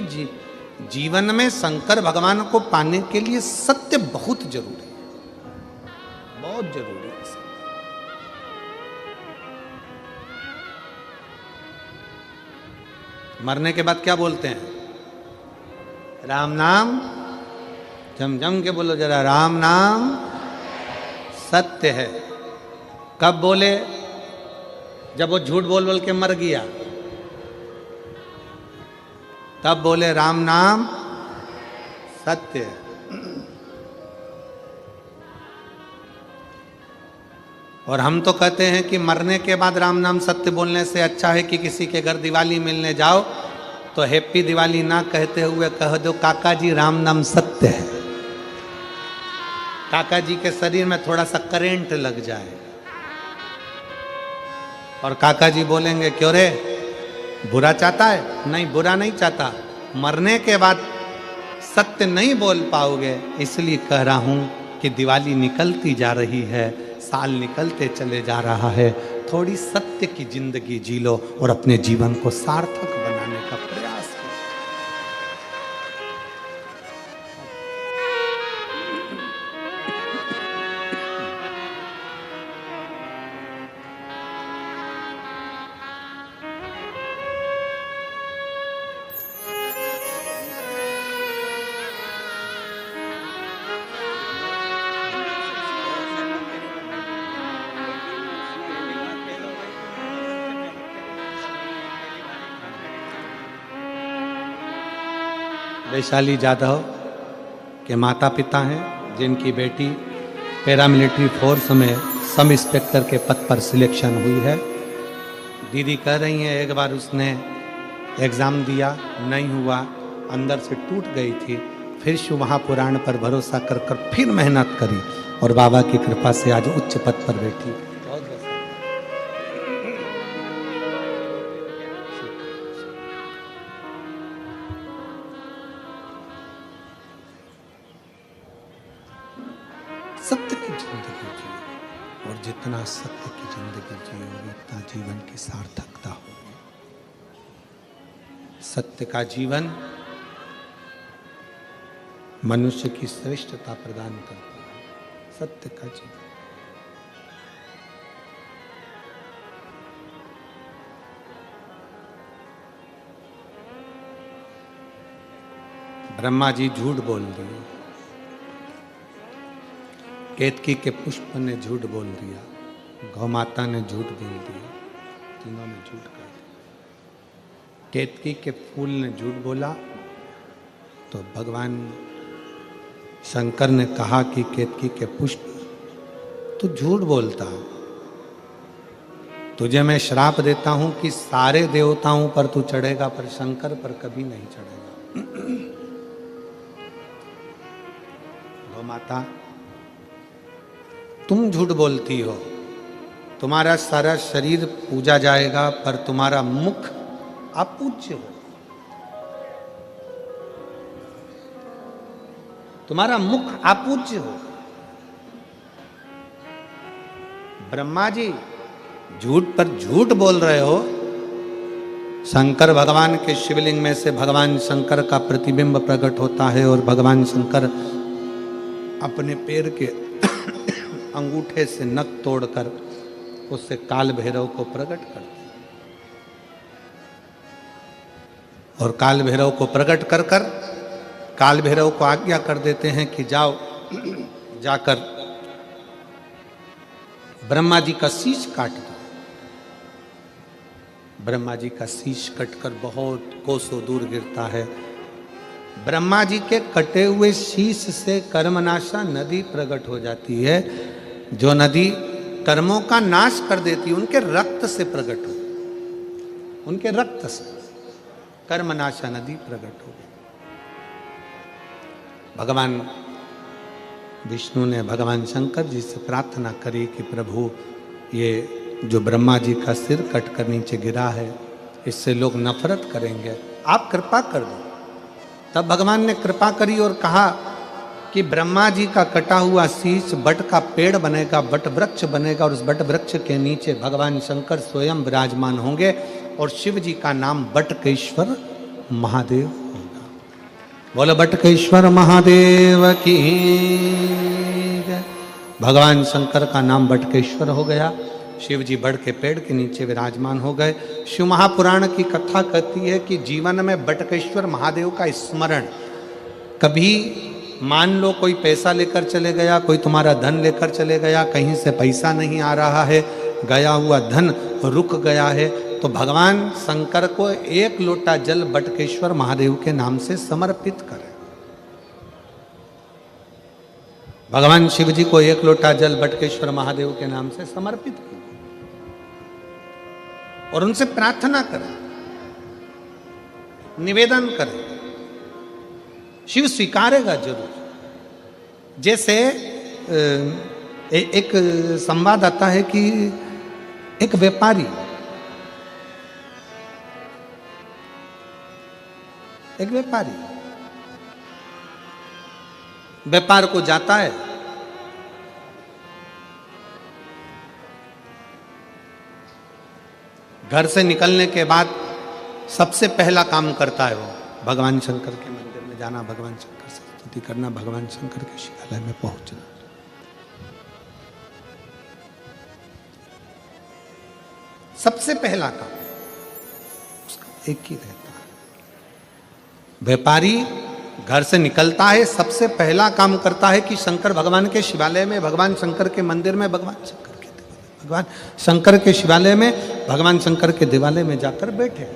जीवन में शंकर भगवान को पाने के लिए सत्य बहुत जरूरी है, बहुत जरूरी है। मरने के बाद क्या बोलते हैं? राम नाम, जम जम के बोलो जरा, राम नाम सत्य है। कब बोले? जब वो झूठ बोल बोल के मर गया, तब बोले राम नाम सत्य है। और हम तो कहते हैं कि मरने के बाद राम नाम सत्य बोलने से अच्छा है कि किसी के घर दिवाली मिलने जाओ तो हैप्पी दिवाली ना कहते हुए कह दो काका जी राम नाम सत्य है। काका जी के शरीर में थोड़ा सा करंट लग जाए, और काका जी बोलेंगे क्यों रे, बुरा चाहता है? नहीं, बुरा नहीं चाहता, मरने के बाद सत्य नहीं बोल पाओगे, इसलिए कह रहा हूं कि दिवाली निकलती जा रही है, साल निकलते चले जा रहा है, थोड़ी सत्य की जिंदगी जी लो और अपने जीवन को सार्थक बनाने का प्रयास करो। वैशाली जाधव के माता पिता हैं, जिनकी बेटी पैरामिलिट्री फोर्स में सब इंस्पेक्टर के पद पर सिलेक्शन हुई है। दीदी कह रही हैं एक बार उसने एग्ज़ाम दिया, नहीं हुआ, अंदर से टूट गई थी, फिर शिव महापुराण पर भरोसा कर कर फिर मेहनत करी और बाबा की कृपा से आज उच्च पद पर बैठी। सत्य की जिंदगी जियो और जितना सत्य की जिंदगी जियोगे उतना जीवन की सार्थकता होगी। सत्य का जीवन मनुष्य की श्रेष्ठता प्रदान करता है। सत्य का जीवन। ब्रह्मा जी झूठ बोल दिए, केतकी के पुष्प ने झूठ बोल दिया, गौ माता ने झूठ बोल दिया, तीनों ने झूठ कर दिया। केतकी के फूल ने झूठ बोला तो भगवान शंकर ने कहा कि केतकी के पुष्प तू झूठ बोलता है, तुझे मैं श्राप देता हूं कि सारे देवताओं पर तू चढ़ेगा पर शंकर पर कभी नहीं चढ़ेगा। गौ माता तुम झूठ बोलती हो, तुम्हारा सारा शरीर पूजा जाएगा पर तुम्हारा मुख अपूज्य हो, तुम्हारा मुख अपूज्य हो। ब्रह्मा जी झूठ पर झूठ बोल रहे हो। शंकर भगवान के शिवलिंग में से भगवान शंकर का प्रतिबिंब प्रकट होता है और भगवान शंकर अपने पैर के अंगूठे से नख तोड़कर उससे काल भैरव को प्रकट करते और काल भैरव को प्रकट कर कर काल भैरव को आज्ञा कर देते हैं कि जाओ जाकर ब्रह्मा जी का शीश काट दो। ब्रह्मा जी का शीश कटकर बहुत कोसों दूर गिरता है। ब्रह्मा जी के कटे हुए शीश से कर्मनाशा नदी प्रकट हो जाती है, जो नदी कर्मों का नाश कर देती है। उनके रक्त से प्रकट हो, उनके रक्त से कर्मनाशा नदी प्रकट हो गई। भगवान विष्णु ने भगवान शंकर जी से प्रार्थना करी कि प्रभु ये जो ब्रह्मा जी का सिर कट कर नीचे गिरा है इससे लोग नफरत करेंगे, आप कृपा कर दो। तब भगवान ने कृपा करी और कहा कि ब्रह्मा जी का कटा हुआ शीश बट का पेड़ बनेगा, बट वृक्ष बनेगा और उस बट वृक्ष के नीचे भगवान शंकर स्वयं विराजमान होंगे और शिव जी का नाम बटकेश्वर महादेव होगा। बोलो बटकेश्वर महादेव की जय। भगवान शंकर का नाम बटकेश्वर हो गया। शिव जी बड़ के पेड़ के नीचे विराजमान हो गए। शिव महापुराण की कथा कहती है कि जीवन में बटकेश्वर महादेव का स्मरण, कभी मान लो कोई पैसा लेकर चले गया, कोई तुम्हारा धन लेकर चले गया, कहीं से पैसा नहीं आ रहा है, गया हुआ धन रुक गया है, तो भगवान शंकर को एक लोटा जल बटकेश्वर महादेव के नाम से समर्पित करें। भगवान शिव जी को एक लोटा जल बटकेश्वर महादेव के नाम से समर्पित कीजिए और उनसे प्रार्थना करें, निवेदन करें, शिव स्वीकारेगा जरूर। जैसे एक संवाद आता है कि एक व्यापारी व्यापार को जाता है, घर से निकलने के बाद सबसे पहला काम करता है वो भगवान शंकर के मंदिर में जाना, भगवान शंकर से स्तुति करना, भगवान शंकर के शिवालय में पहुंचना। सबसे पहला काम उसका एक ही रहता है। व्यापारी घर से निकलता है, सबसे पहला काम करता है कि शंकर भगवान के शिवालय में, भगवान शंकर के मंदिर में, भगवान शंकर के शिवालय में, भगवान शंकर के देवालय में जाकर बैठे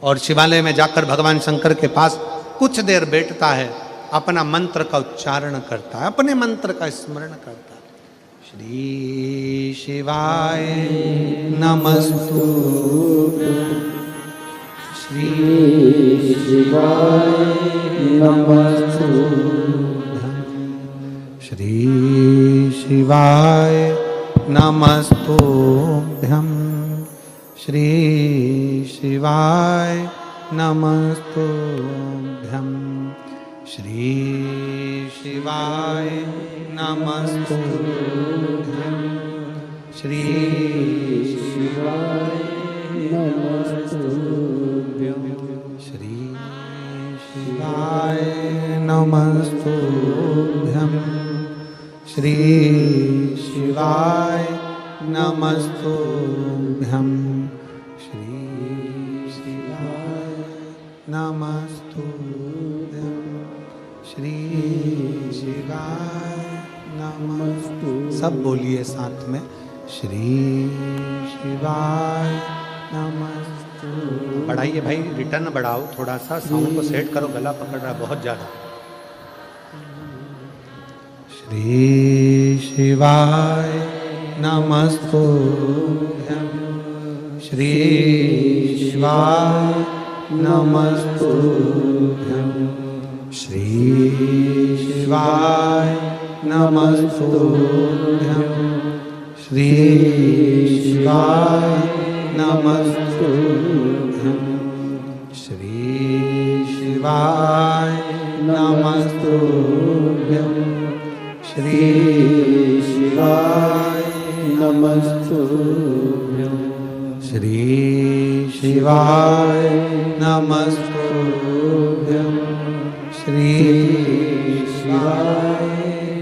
और शिवालय में जाकर भगवान शंकर के पास कुछ देर बैठता है, अपना मंत्र का उच्चारण करता है, अपने मंत्र का स्मरण करता है। श्री शिवाय नमस्तु, श्री शिवाय नमस्तु, श्री शिवाय नमस्तुभ्यं, श्री शिवाय नमस्तुभ्यं, श्री शिवाय नमस्तुभ्यं, श्री शिवाय नमस्तुभ्यं, श्री शिवाय नमस्तुभ्यं, श्री शिवाय नमस्तुभ्यं, श्री शिवाय नमस्तुभ्यं, श्री शिवाय नमस्तु। सब बोलिए साथ में, श्री शिवाय नमस्तु। बढ़ाइए भाई, रिटर्न बढ़ाओ थोड़ा सा, साउंड को सेट करो, गला पकड़ रहा है बहुत ज्यादा। श्री शिवाय नमस्तुभ्यं, श्री शिवाय नमस्तुभ्यं, श्री शिवाय नमस्तुभ्यं, श्री शिवाय नमस्तुभ्यं, श्री शिवाय नमस्तुभ्यं, श्री शिवाय नमस्तुभ्यं, श्री शिवाय नमस्तुभ्यं, श्री शिवाय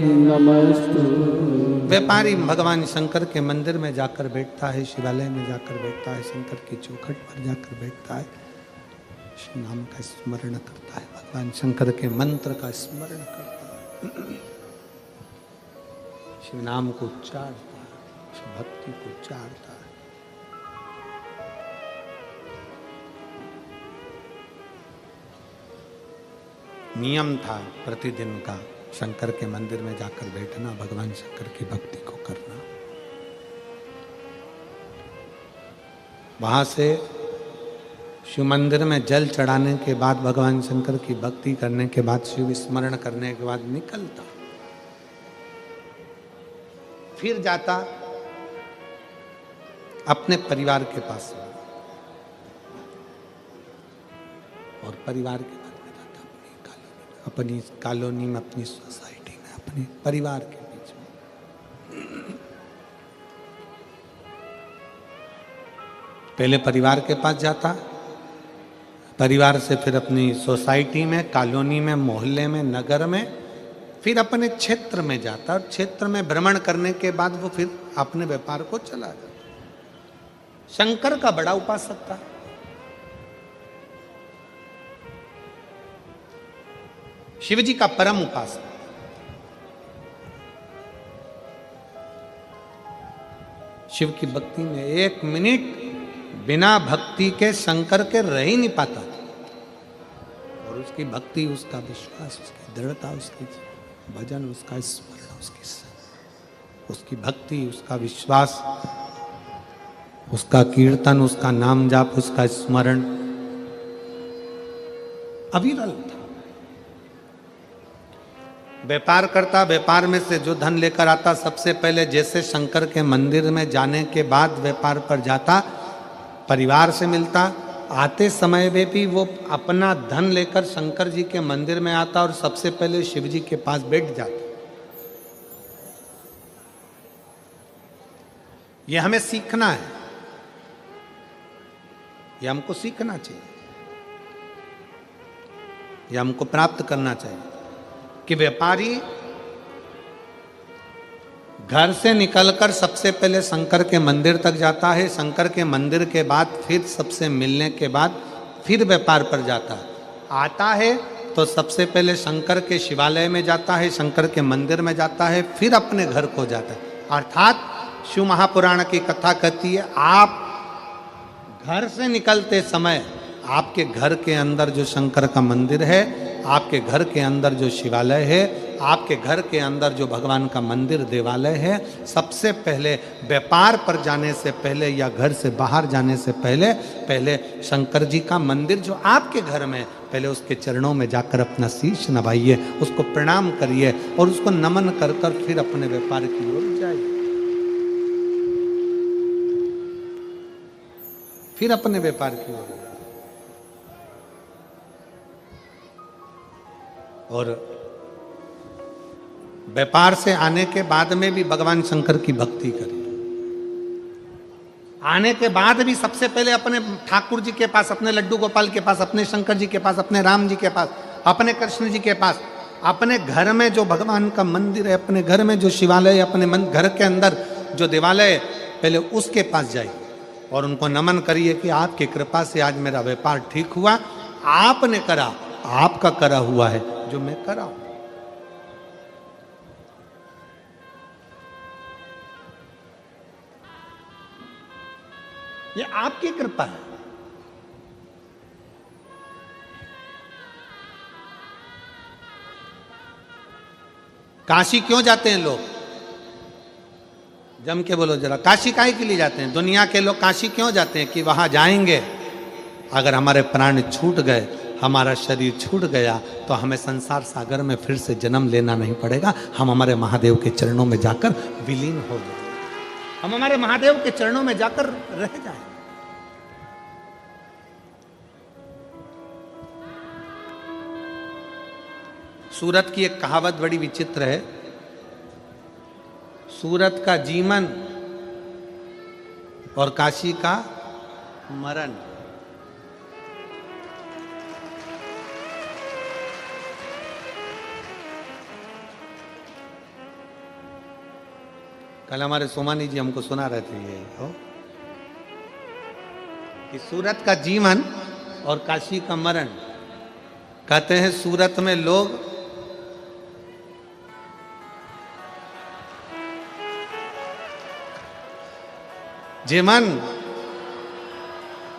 नमस्तुभ्यं। व्यापारी भगवान शंकर के मंदिर में जाकर बैठता है, शिवालय में जाकर बैठता है, शंकर की चौखट पर जाकर बैठता है, शिव नाम का स्मरण करता है, भगवान शंकर के मंत्र का स्मरण करता है, शिव नाम को उच्चारता है, शिव भक्ति को उच्चारता है। नियम था प्रतिदिन का शंकर के मंदिर में जाकर बैठना, भगवान शंकर की भक्ति को करना। वहां से शिव मंदिर में जल चढ़ाने के बाद, भगवान शंकर की भक्ति करने के बाद, शिव स्मरण करने के बाद निकलता, फिर जाता अपने परिवार के पास और परिवार के बाद में जाता अपनी कॉलोनी में, अपनी सोसाइटी में, अपने परिवार के बीच में। पहले परिवार के पास जाता, परिवार से फिर अपनी सोसाइटी में, कॉलोनी में, मोहल्ले में, नगर में, फिर अपने क्षेत्र में जाता, और क्षेत्र में भ्रमण करने के बाद वो फिर अपने व्यापार को चला जाता। शंकर का बड़ा उपासक था। शिव जी का परम उपासक। शिव की भक्ति में एक मिनट बिना भक्ति के शंकर के रह ही नहीं पाता था। और उसकी भक्ति, उसका विश्वास, उसकी दृढ़ता, उसकी भजन, उसका स्मरण, उसकी भक्ति, उसका विश्वास, उसका कीर्तन, उसका नाम जाप, उसका स्मरण अविरल था। व्यापार करता, व्यापार में से जो धन लेकर आता, सबसे पहले जैसे शंकर के मंदिर में जाने के बाद व्यापार पर जाता, परिवार से मिलता, आते समय में भी वो अपना धन लेकर शंकर जी के मंदिर में आता और सबसे पहले शिव जी के पास बैठ जाता। ये हमें सीखना है, ये हमको सीखना चाहिए, ये हमको प्राप्त करना चाहिए कि व्यापारी घर से निकलकर सबसे पहले शंकर के मंदिर तक जाता है, शंकर के मंदिर के बाद फिर सबसे मिलने के बाद फिर व्यापार पर जाता है। आता है तो सबसे पहले शंकर के शिवालय में जाता है, शंकर के मंदिर में जाता है, फिर अपने घर को जाता है। अर्थात शिव महापुराण की कथा कहती है, आप घर से निकलते समय आपके घर के अंदर जो शंकर का मंदिर है आपके घर के अंदर जो शिवालय है, आपके घर के अंदर जो भगवान का मंदिर देवालय है, सबसे पहले व्यापार पर जाने से पहले या घर से बाहर जाने से पहले पहले शंकर जी का मंदिर जो आपके घर में, पहले उसके चरणों में जाकर अपना शीश नवाइए, उसको प्रणाम करिए और उसको नमन कर कर फिर अपने व्यापार की ओर जाइए, फिर अपने व्यापार की ओर। और व्यापार से आने के बाद में भी भगवान शंकर की भक्ति करिए। आने के बाद भी सबसे पहले अपने ठाकुर जी के पास, अपने लड्डू गोपाल के पास, अपने शंकर जी के पास, अपने राम जी के पास, अपने कृष्ण जी के पास, अपने घर में जो भगवान का मंदिर है, अपने घर में जो शिवालय है, अपने घर के अंदर जो देवालय है, पहले उसके पास जाइए और उनको नमन करिए कि आपकी कृपा से आज मेरा व्यापार ठीक हुआ, आपने करा, आपका करा हुआ है जो मैं करा हूं। ये आपकी कृपा है। काशी क्यों जाते हैं लोग? जम के बोलो जरा, काशी काहे के लिए जाते हैं? दुनिया के लोग काशी क्यों जाते हैं? कि वहां जाएंगे, अगर हमारे प्राण छूट गए, हमारा शरीर छूट गया, तो हमें संसार सागर में फिर से जन्म लेना नहीं पड़ेगा, हम हमारे महादेव के चरणों में जाकर विलीन हो जाए, हम हमारे महादेव के चरणों में जाकर रह जाए। सूरत की एक कहावत बड़ी विचित्र है, सूरत का जीवन और काशी का मरण। कल हमारे सोमानी जी हमको सुना रहे थे ये कि सूरत का जीवन और काशी का मरण। कहते हैं सूरत में लोग जीवन,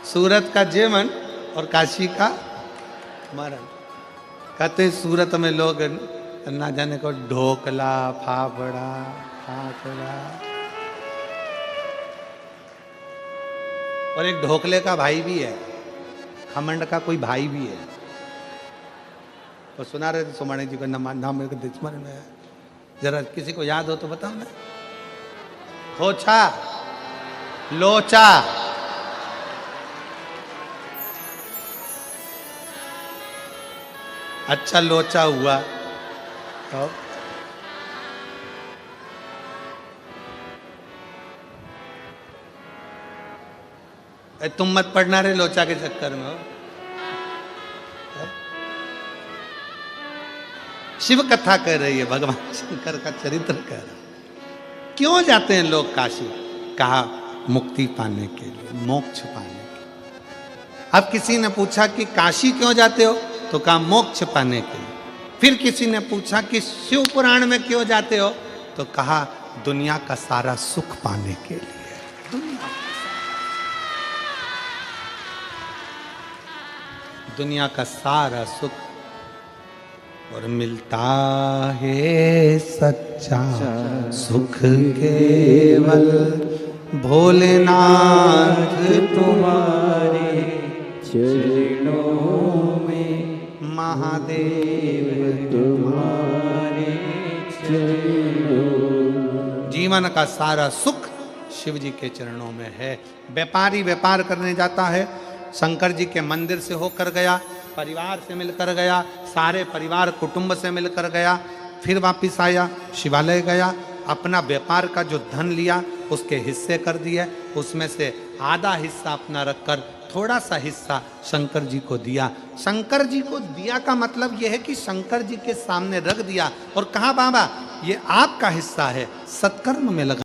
सूरत का जीवन और काशी का मरण। कहते हैं सूरत में लोग ना जाने को ढोकला, फाफड़ा, फाफड़ा, और एक ढोकले का भाई भी है, खमंड का कोई भाई भी है। तो सुना रहे थे सोमानी जी को, नाम मेरे को दुश्मन में है, जरा किसी को याद हो तो बताओ ना। खोचा, लोचा, अच्छा लोचा हुआ तो तुम मत पढ़ना रे लोचा के चक्कर में हो। शिव कथा कह रही है, भगवान शंकर का चरित्र कह रहा है। क्यों जाते हैं लोग काशी? कहा मुक्ति पाने के लिए, मोक्ष पाने के लिए। अब किसी ने पूछा कि काशी क्यों जाते हो? तो कहा मोक्ष पाने के लिए। फिर किसी ने पूछा कि शिव पुराण में क्यों जाते हो? तो कहा दुनिया का सारा सुख पाने के लिए। दुनिया का सारा सुख, और मिलता है सच्चा सुख केवल भोलेनाथ तुम्हारे चरणों में, महादेव तुम्हारे चरणों। जीवन का सारा सुख शिव जी के चरणों में है। व्यापारी व्यापार करने जाता है, शंकर जी के मंदिर से होकर गया, परिवार से मिलकर गया, सारे परिवार कुटुंब से मिलकर गया, फिर वापिस आया, शिवालय गया, अपना व्यापार का जो धन लिया उसके हिस्से कर दिए, उसमें से आधा हिस्सा अपना रखकर थोड़ा सा हिस्सा शंकर जी को दिया। शंकर जी को दिया का मतलब यह है कि शंकर जी के सामने रख दिया और कहा बाबा ये आपका हिस्सा है, सत्कर्म में लगा।